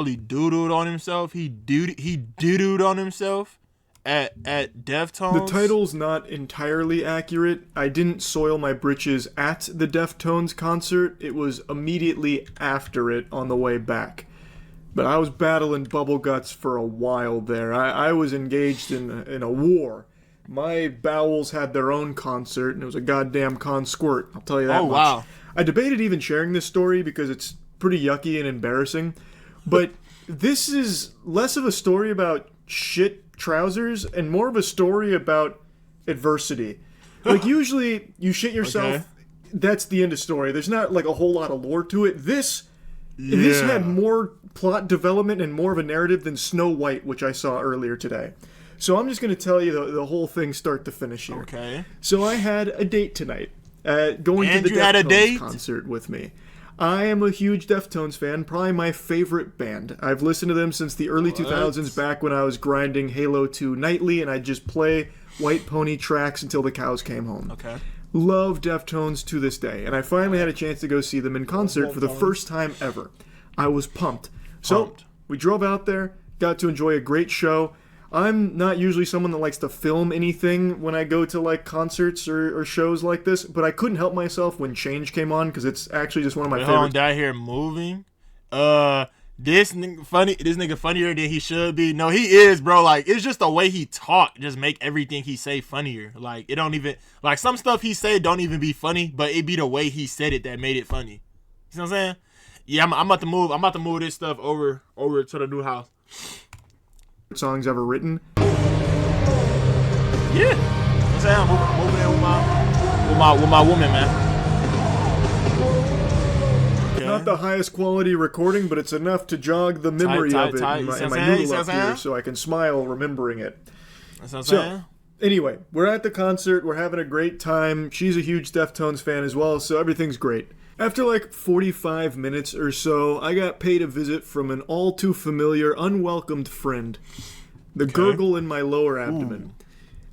really doodled on himself. He doodled on himself at The Deftones. title's not entirely accurate. I didn't soil my britches at the Deftones concert. It was immediately after it on the way back. But I was battling bubble guts for a while there. I was engaged in a war. My bowels had their own concert, and it was a goddamn con squirt. I'll tell you that much. Wow. I debated even sharing this story because it's pretty yucky and embarrassing. But this is less of a story about shit trousers and more of a story about adversity. Like, usually you shit yourself, Okay. that's the end of story. There's not like a whole lot of lore to it. This had more plot development and more of a narrative than Snow White, which I saw earlier today. So I'm just going to tell you the whole thing start to finish here. Okay. So I had a date tonight, going And to the you had a Deftones date? concert with me. I am a huge Deftones fan, probably my favorite band. I've listened to them since the early 2000s, back when I was grinding Halo 2 nightly, and I'd just play White Pony tracks until the cows came home. Okay. Love Deftones to this day, and I finally had a chance to go see them in concert for the first time ever. I was pumped. So, we drove out there, got to enjoy a great show. I'm not usually someone that likes to film anything when I go to like concerts or shows like this, but I couldn't help myself when Change came on because it's actually just one of my Hold on, favorites. did I hear moving? This nigga funny. This nigga funnier than he should be. No, he is, bro. Like, it's just the way he talk just make everything he say funnier. Like, it don't even, like, some stuff he said don't even be funny, but it be the way he said it that made it funny. You know what I'm saying? Yeah, I'm about to move. I'm about to move this stuff over to the new house. Songs ever written. Yeah. You know what I'm saying? I'm moving in with my woman, man. Okay. Not the highest quality recording, but it's enough to jog the memory Tight, of it tight, in my, tight. in my You see what I'm noodle up saying? here so I can smile remembering it. That's what I'm So, saying. anyway, we're at the concert. We're having a great time. She's a huge Deftones fan as well, so everything's great. After like 45 minutes or so, I got paid a visit from an all too familiar, unwelcomed friend. The gurgle in my lower abdomen.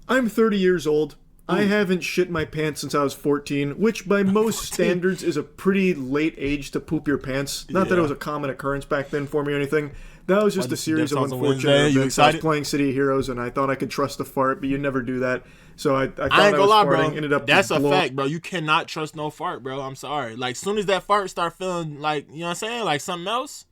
I'm 30 years old. I haven't shit my pants since I was 14, which by most standards is a pretty late age to poop your pants. Not that it Yeah. was a common occurrence back then for me or anything. That was just a series of Deftones on unfortunate Wednesday. You events. I was excited? playing City of Heroes and I thought I could trust a fart, but you never do that. So I thought I ain't I gonna was lie, farting. bro. Ended up That's just a blowing- fact, bro. You cannot trust no fart, bro. I'm sorry. Like, soon as that fart start feeling like, you know what I'm saying, like something else,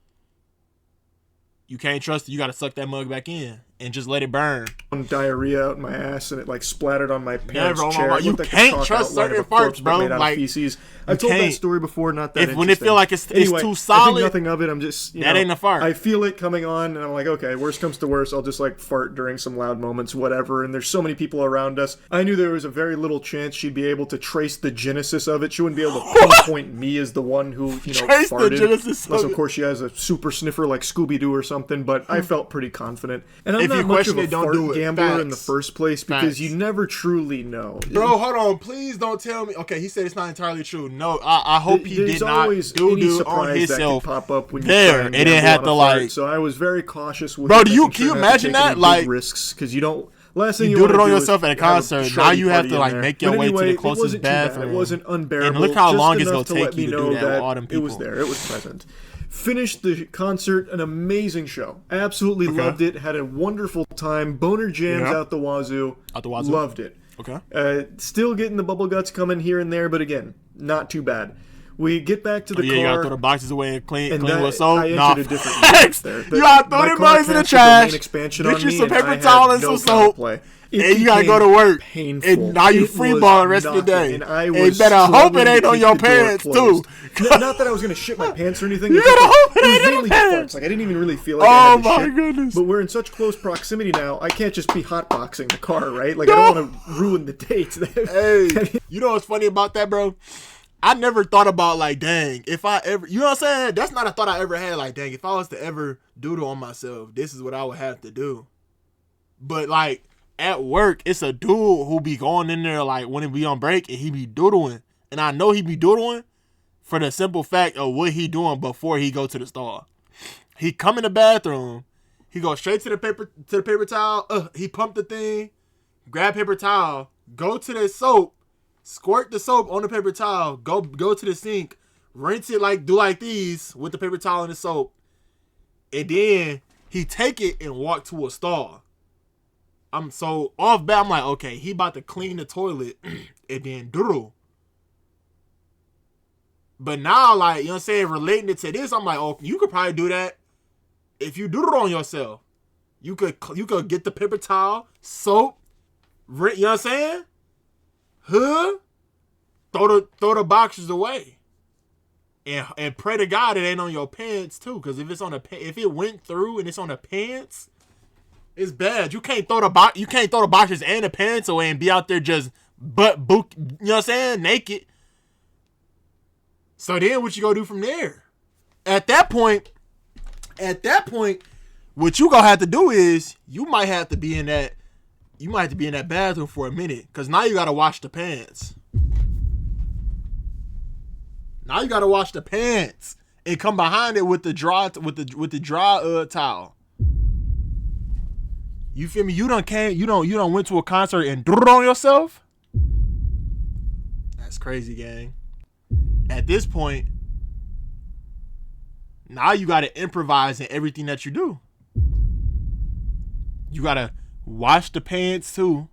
you can't trust it. You gotta suck that mug back in and just let it burn. diarrhea out my ass and it like splattered on my pants bro, chair. bro, It you looked like a can't chalk trust outline of certain a corpse, farts, but bro. made out of Like, feces. I've told that can't. story before. Not that When it feel like it's anyway, too I solid, think nothing of it. I'm just that ain't a fart. I feel it coming on, and I'm like, okay, worst comes to worst, I'll just like fart during some loud moments, whatever. And there's so many people around us. I knew there was a very little chance she'd be able to trace the genesis of it. She wouldn't be able to pinpoint me as the one who Trace the farted. genesis of Unless of it. course she has a super sniffer like Scooby Doo or something. But I felt pretty confident. And I'm If you not much of question a it, don't fart do it. gambler in the Facts. first place because Facts. you never truly know. Bro, hold on. Please don't tell me. Okay, he said it's not entirely true. No, I hope he There's did not always do any on surprise that himself. could pop up when you there. try and It didn't gamble have on to, a fart. like- So I was very cautious with Bro, it, do you- making can sure you not to imagine take any that? big Like, risks because you don't. Last thing you you do it want on to do yourself is at a have concert. Now shoddy you have party to, in like, there. make your But way to the anyway, closest it wasn't too bad. bathroom. It wasn't unbearable. And look how just long it's enough gonna to take let me you to know do that with all them it was people. there. It was present. Finished the concert, an amazing show. Absolutely loved it. Had a wonderful time. Boner jams Yeah. out the wazoo. Out the wazoo. Loved it. Okay. Still getting the bubble guts coming here and there, but again, not too bad. We get back to the Yeah, you gotta car. throw the boxes away and clean And with that, soap. I Nah, entered a different facts. universe there. You gotta throw My them car bugs in the cast the domain trash. expansion Get on you me, some and I paper had towel and no some soap. counterplay. And you gotta go to work. Painful. And now you It free was ball the rest of the knocking, day. And I And was better hope it struggling ain't to on keep your the door pants, closed. too. Not that I was gonna shit my pants or anything. You it's just gotta like- hope it it was ain't on mainly your farts. pants. Like I didn't even really feel like I Oh had to my shit. goodness. But we're in such close proximity now. I can't just be hotboxing the car, right? Like I don't want to ruin the date. Hey, you know what's funny about that, bro? I never thought about, like, dang, if I ever, you know what I'm saying? That's not a thought I ever had. Like, dang, if I was to ever doodle on myself, this is what I would have to do. But, like, at work, it's a dude who be going in there, like, when it be on break, and he be doodling. And I know he be doodling for the simple fact of what he doing before he go to the stall. He come in the bathroom, he go straight to the paper towel, he pump the thing, grab paper towel, go to the soap, squirt the soap on the paper towel, go to the sink, rinse it, like, do like these with the paper towel and the soap, And then he take it and walk to a stall. I'm so off bat. I'm like, okay, he about to clean the toilet and then doodle. But now, like, you know what I'm saying, relating it to this, I'm like, oh, you could probably do that if you doodle on yourself. You could get the paper towel, soap, you know what I'm saying? Throw the boxes away. And pray to God it ain't on your pants too, because if it went through and it's on the pants, it's bad. You can't throw the boxes and the pants away and be out there just butt book, you know what I'm saying, naked. So then what you gonna do from there? At that point, what you gonna have to do is you might have to be in that bathroom for a minute, because now you gotta wash the pants. Now you gotta wash the pants and come behind it with the dry towel. You feel me? You done went to a concert and drooled on yourself? That's crazy, gang. At this point, now you gotta improvise in everything that you do. You gotta wash the pants too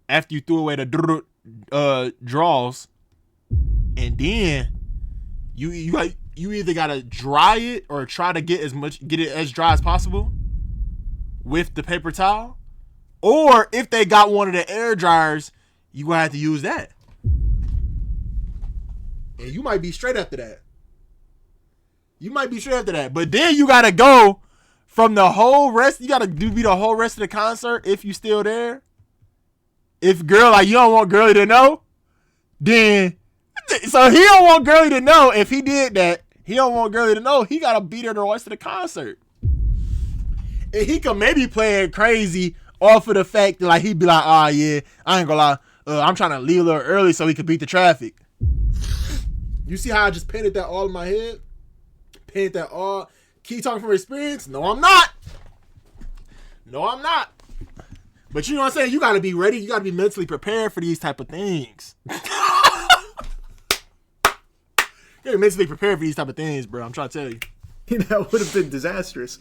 after you threw away the drawers, and then you either gotta dry it or try to get it as dry as possible with the paper towel, or if they got one of the air dryers, you gonna have to use that, and you might be straight after that. But then you gotta go from the whole rest. You gotta be the whole rest of the concert if you still there. If you don't want girlie to know, then so he don't want girlie to know. If he did that, he don't want girlie to know. He gotta be there the rest of the concert. And he could maybe play it crazy off of the fact that, like, he'd be like, oh yeah, I ain't gonna lie, I'm trying to leave a little early so he could beat the traffic. You see how I just painted that all in my head? Painted that all. Keep talking from experience? No, I'm not. But you know what I'm saying? You gotta be ready. You gotta be mentally prepared for these type of things. You're mentally prepared for these type of things, bro. I'm trying to tell you. That would have been disastrous.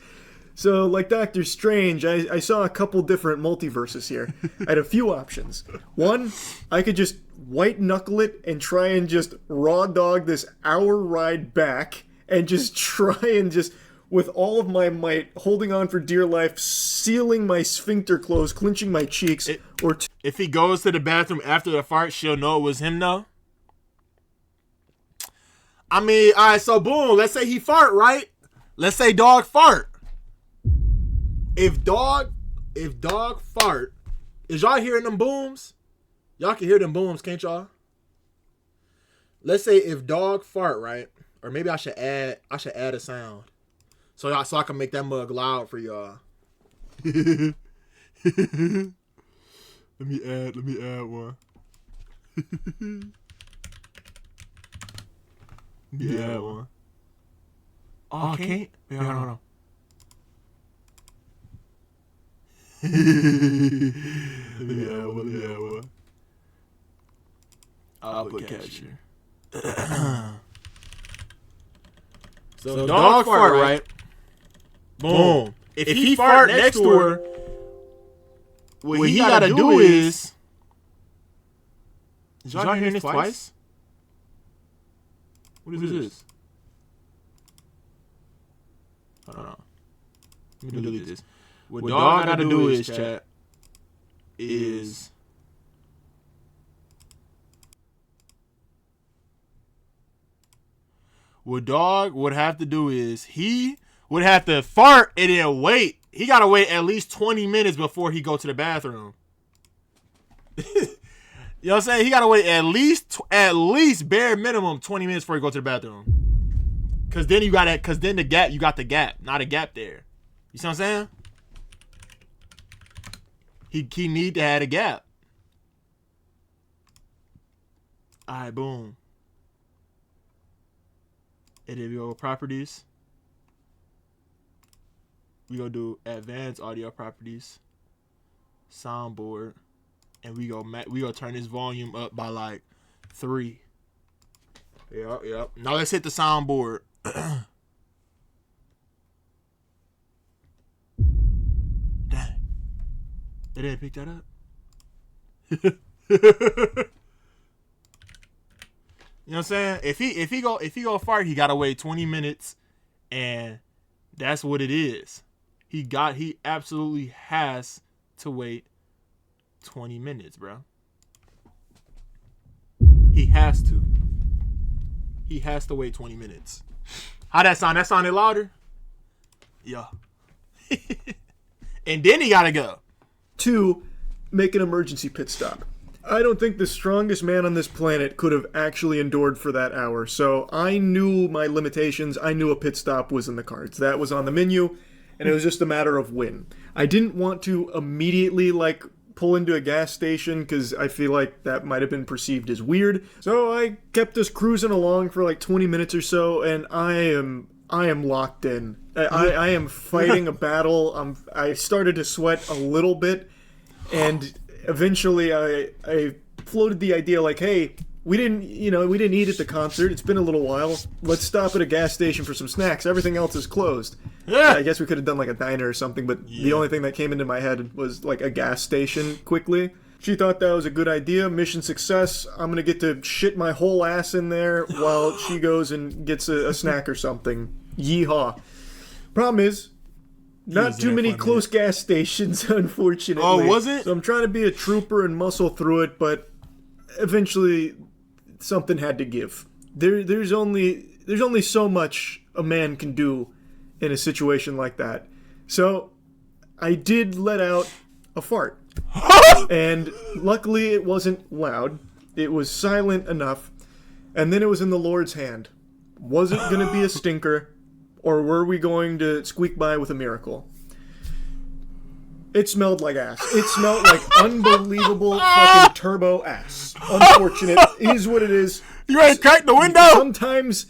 So, like Doctor Strange, I saw a couple different multiverses here. I had a few options. One, I could just white knuckle it and try and just raw dog this hour ride back and just try and just, with all of my might, holding on for dear life, sealing my sphincter closed, clenching my cheeks. If he goes to the bathroom after the fart, she'll know it was him, though. I mean, all right, so boom, let's say he fart, right? Let's say dog fart. If dog fart, is y'all hearing them booms? Y'all can hear them booms, can't y'all? Let's say if dog fart, right? Or maybe I should add a sound. So I can make that mug loud for y'all. Let me add one. Yeah, one. Oh, I can't? Wait, hold on. Let me add one. I'll put catcher. So dog fart, right? Boom. If he fart next to her, what he gotta do is... Did y'all hear this twice? What is this? Hold on. Let me delete this. What dog gotta do is, chat, is... What dog would have to do is he would have to fart and then wait. He gotta wait at least 20 minutes before he go to the bathroom. You know what I'm saying? He gotta wait at least bare minimum 20 minutes before he go to the bathroom. Cause then you got the gap, not a gap there. You see what I'm saying? He need to have a gap. Alright, boom. And then we go properties. We go do advanced audio properties, soundboard, and we go turn this volume up by like 3. Yep. Now let's hit the soundboard. They didn't pick that up. You know what I'm saying? If he go fart, he gotta wait 20 minutes, and that's what it is. He absolutely has to wait 20 minutes, bro. He has to. He has to wait 20 minutes. How that sound? That sounded louder? Yeah. And then he gotta go. 2, make an emergency pit stop. I don't think the strongest man on this planet could have actually endured for that hour. So I knew my limitations. I knew a pit stop was in the cards. That was on the menu, and it was just a matter of when. I didn't want to immediately, like, pull into a gas station because I feel like that might have been perceived as weird. So I kept us cruising along for like 20 minutes or so, and I am locked in. I am fighting a battle. I started to sweat a little bit, and eventually I floated the idea like, hey, we didn't eat at the concert. It's been a little while. Let's stop at a gas station for some snacks. Everything else is closed. Yeah. I guess we could have done like a diner or something, but the only thing that came into my head was like a gas station quickly. She thought that was a good idea. Mission success. I'm going to get to shit my whole ass in there while she goes and gets a snack or something. Yeehaw. Problem is, not too many close gas stations, unfortunately. Oh, was it? So I'm trying to be a trooper and muscle through it, but eventually something had to give. There's only so much a man can do in a situation like that. So I did let out a fart. And luckily it wasn't loud. It was silent enough. And then it was in the Lord's hand. Was it going to be a stinker? Or were we going to squeak by with a miracle? It smelled like ass. It smelled like unbelievable fucking turbo ass. Unfortunate. Is what it is. You ready to crack the window? Sometimes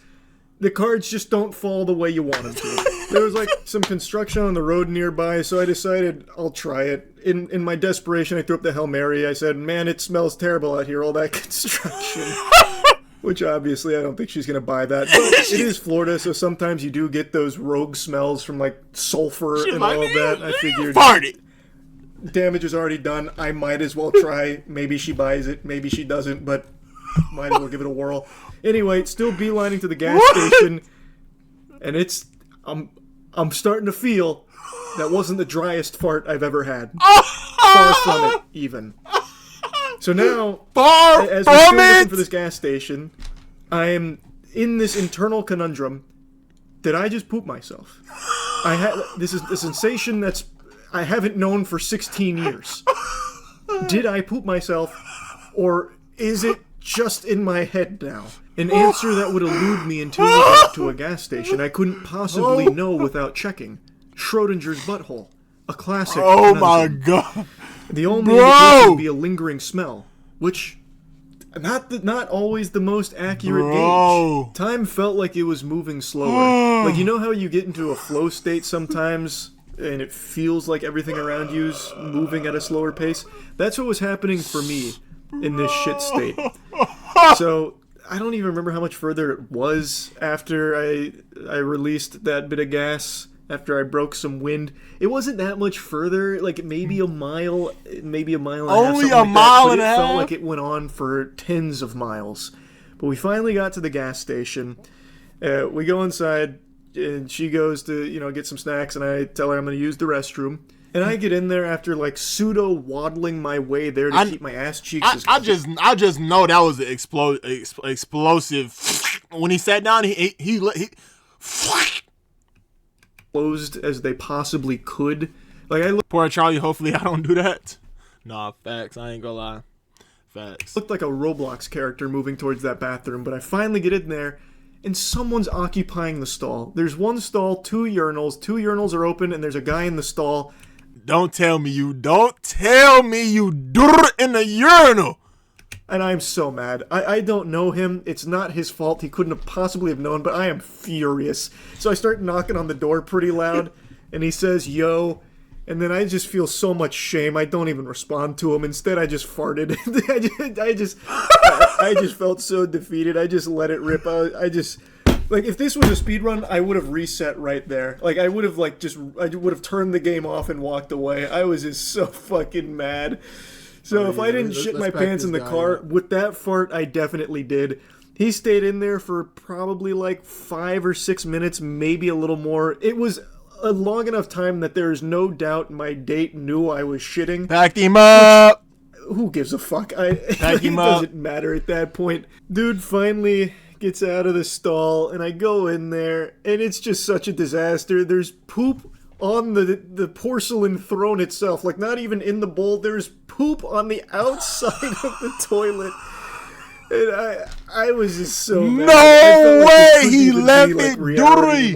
the cards just don't fall the way you want them to. There was like some construction on the road nearby, so I decided I'll try it. In my desperation, I threw up the Hail Mary. I said, man, it smells terrible out here, all that construction. Which obviously I don't think she's going to buy that. But it is Florida, so sometimes you do get those rogue smells from like sulfur and all of that. I figured damage is already done. I might as well try. Maybe she buys it, maybe she doesn't, but might as well give it a whirl. Anyway, still beelining to the gas station, and I'm starting to feel that wasn't the driest fart I've ever had. Far from it, even. So now, as we're still looking for this gas station, I am in this internal conundrum. Did I just poop myself? This is a sensation I haven't known for 16 years. Did I poop myself, or is it just in my head now? An answer that would elude me until we got to a gas station. I couldn't possibly know without checking. Schrodinger's butthole. A classic. Oh my god. The only indication would be a lingering smell, which not always the most accurate gauge. Time felt like it was moving slower. Like, you know how you get into a flow state sometimes and it feels like everything around you's moving at a slower pace? That's what was happening for me in this shit state. So I don't even remember how much further it was after I released that bit of gas. After I broke some wind, it wasn't that much further. Like maybe a mile and a half. Only a mile and a half. It felt like it went on for tens of miles. But we finally got to the gas station. We go inside, and she goes to get some snacks, and I tell her I'm going to use the restroom. And I get in there after like pseudo waddling my way there to keep my ass cheeks. I just know that was an explosive. When he sat down, he closed as they possibly could. Like poor Charlie. Hopefully, I don't do that. Nah, facts. I ain't gonna lie. Facts. Looked like a Roblox character moving towards that bathroom, but I finally get in there, and someone's occupying the stall. There's one stall, two urinals. Two urinals are open, and there's a guy in the stall. Don't tell me you do it in the urinal. And I'm so mad. I don't know him. It's not his fault. He couldn't have possibly have known, but I am furious. So I start knocking on the door pretty loud, and he says, yo. And then I just feel so much shame. I don't even respond to him. Instead, I just farted. I just felt so defeated. I just let it rip. I just Like, if this was a speed run, I would have reset right there. Like, I would have, I would have turned the game off and walked away. I was just so fucking mad. So if I didn't shit my pants in the car, with that fart, I definitely did. He stayed in there for probably like 5 or 6 minutes, maybe a little more. It was a long enough time that there's no doubt my date knew I was shitting. Packed him up! Who gives a fuck? It him up. doesn't matter at that point. Dude finally gets out of the stall, and I go in there, and it's just such a disaster. There's poop on the porcelain throne itself. Like, not even in the bowl. There's poop on the outside of the toilet. And I was just so mad. No way! He left it dirty!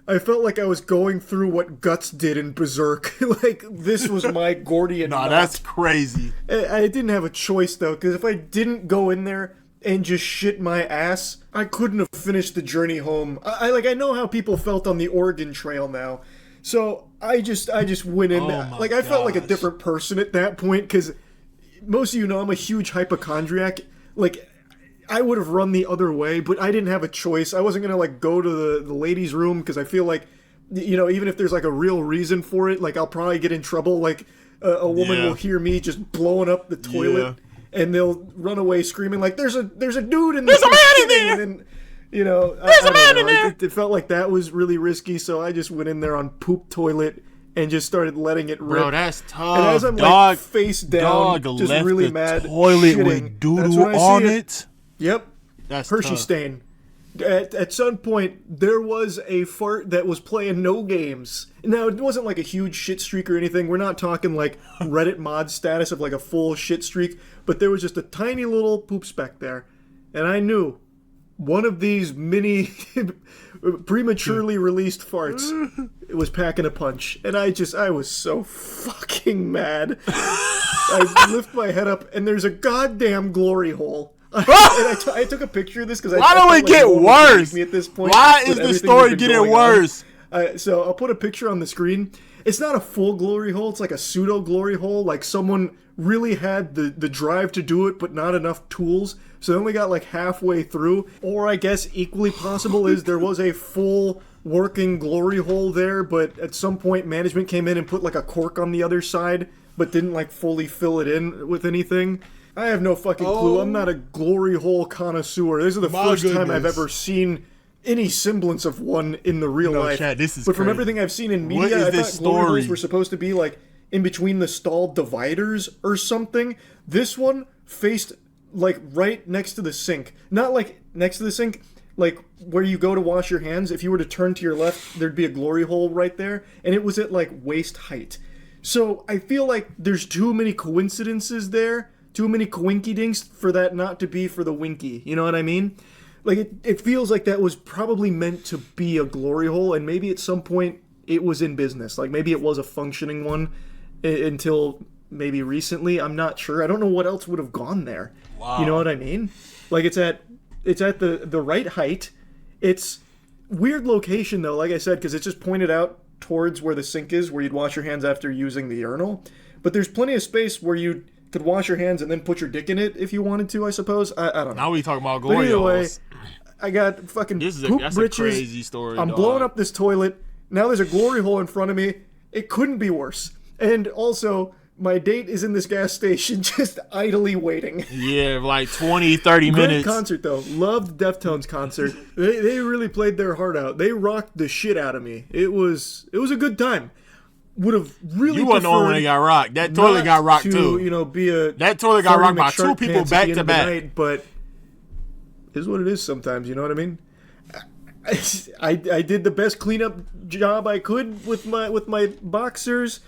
I felt like I was going through what Guts did in Berserk. Like, this was my Gordian knot. That's crazy. I didn't have a choice, though, because if I didn't go in there and just shit my ass, I couldn't have finished the journey home. I know how people felt on the Oregon Trail now. So I just went in there. Like, I felt like a different person at that point, because most of you know I'm a huge hypochondriac. Like, I would have run the other way, but I didn't have a choice. I wasn't going to, like, go to the ladies' room, because I feel like, you know, even if there's, like, a real reason for it, like, I'll probably get in trouble. Like, a woman will hear me just blowing up the toilet, and they'll run away screaming, like, there's a dude in there! There's a man in there! And then, you know, there's a man in there! It felt like that was really risky, so I just went in there on poop toilet and just started letting it rip. Bro, that's tough. And as I'm, like, face down, just really mad, toilet shitting, with doodle on it. Yep. That's Hershey tough. stain. At some point, there was a fart that was playing no games. Now, it wasn't like a huge shit streak or anything. We're not talking like Reddit mod status of like a full shit streak. But there was just a tiny little poop speck there. And I knew one of these mini prematurely released farts was packing a punch. And I was so fucking mad. I lift my head up and there's a goddamn glory hole. I took a picture of this because why don't it get worse? Me at this point, why is the story getting worse? So I'll put a picture on the screen. It's not a full glory hole. It's like a pseudo glory hole. Like someone really had the drive to do it, but not enough tools. So they only got like halfway through. Or I guess equally possible is there was a full working glory hole there, but at some point management came in and put like a cork on the other side, but didn't like fully fill it in with anything. I have no fucking clue. I'm not a glory hole connoisseur. This is the first time I've ever seen any semblance of one in the real life. Chad, this is but from crazy. everything I've seen in media, I thought glory holes were supposed to be like in between the stall dividers or something. This one faced like right next to the sink. Not like next to the sink, like where you go to wash your hands. If you were to turn to your left, there'd be a glory hole right there. And it was at like waist height. So I feel like there's too many coincidences there. Too many coinky-dinks for that not to be for the winky. You know what I mean? Like, it feels like that was probably meant to be a glory hole, and maybe at some point it was in business. Like, maybe it was a functioning one until maybe recently. I'm not sure. I don't know what else would have gone there. Wow. You know what I mean? Like, it's at the right height. It's weird location, though, like I said, because it's just pointed out towards where the sink is, where you'd wash your hands after using the urinal. But there's plenty of space where you could wash your hands and then put your dick in it if you wanted to, I suppose. I don't know. Now we talking about glory holes. I got fucking poop that's britches. A crazy story, I'm blowing up this toilet. Now there's a glory hole in front of me. It couldn't be worse. And also, my date is in this gas station just idly waiting. Yeah, like 20, 30 minutes. Great concert, though. Loved Deftones concert. They really played their heart out. They rocked the shit out of me. It was a good time. Would have really. You wasn't the one when it got rocked. That toilet got rocked too. You know, be a that toilet got rocked by two people back to back. Night, but it is what it is sometimes. You know what I mean? I did the best cleanup job I could with my boxers.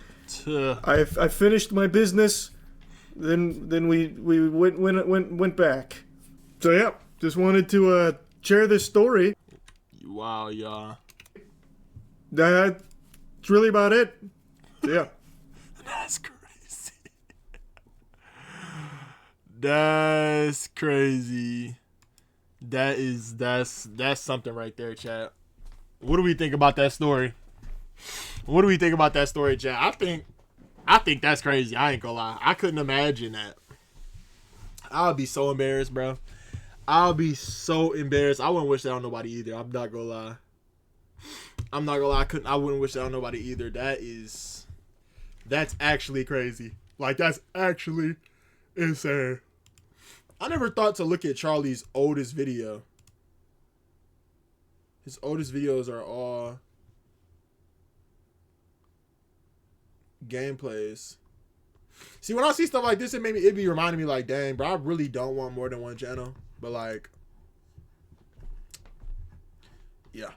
I finished my business. Then we went back. So yeah, just wanted to share this story. Wow, y'all. That's really about it. Yeah. That's crazy. That's crazy. That's something right there, chat. What do we think about that story? What do we think about that story, chat? I think that's crazy. I ain't gonna lie. I couldn't imagine that. I would be so embarrassed, bro. I'll be so embarrassed. I wouldn't wish that on nobody either. I'm not gonna lie. I'm not gonna lie. I wouldn't wish that on nobody either. That's actually crazy. Like, that's actually insane. I never thought to look at Charlie's oldest video. His oldest videos are all gameplays. See, when I see stuff like this, it be reminding me like, dang, bro, I really don't want more than one channel. But like, yeah.